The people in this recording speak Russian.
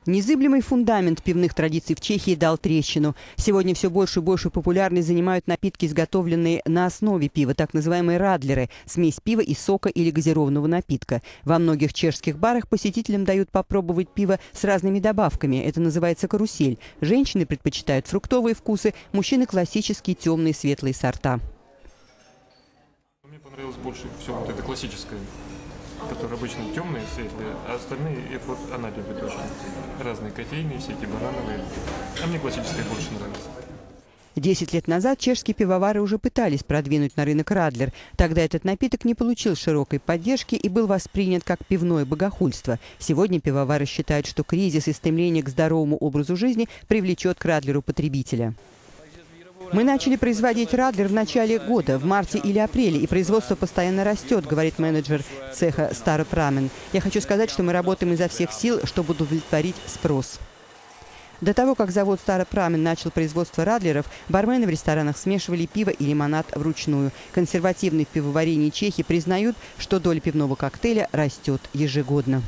Незыблемый фундамент пивных традиций в Чехии дал трещину. Сегодня все больше и больше популярность занимают напитки, изготовленные на основе пива, так называемые радлеры – смесь пива и сока или газированного напитка. Во многих чешских барах посетителям дают попробовать пиво с разными добавками. Это называется карусель. Женщины предпочитают фруктовые вкусы, мужчины – классические темные светлые сорта. Мне понравилось больше всего вот это классическое, которые обычно темные, светлые, а остальные, это вот она любит очень. Разные кофейные, все эти банановые. А мне классическое больше нравится. 10 лет назад чешские пивовары уже пытались продвинуть на рынок радлер. Тогда этот напиток не получил широкой поддержки и был воспринят как пивное богохульство. Сегодня пивовары считают, что кризис и стремление к здоровому образу жизни привлечет к радлеру потребителя. Мы начали производить радлер в начале года, в марте или апреле, и производство постоянно растет, говорит менеджер цеха Stare Pramen. Я хочу сказать, что мы работаем изо всех сил, чтобы удовлетворить спрос. До того, как завод Stare Pramen начал производство радлеров, бармены в ресторанах смешивали пиво и лимонад вручную. Консервативные в пивоварении чехи признают, что доля пивного коктейля растет ежегодно.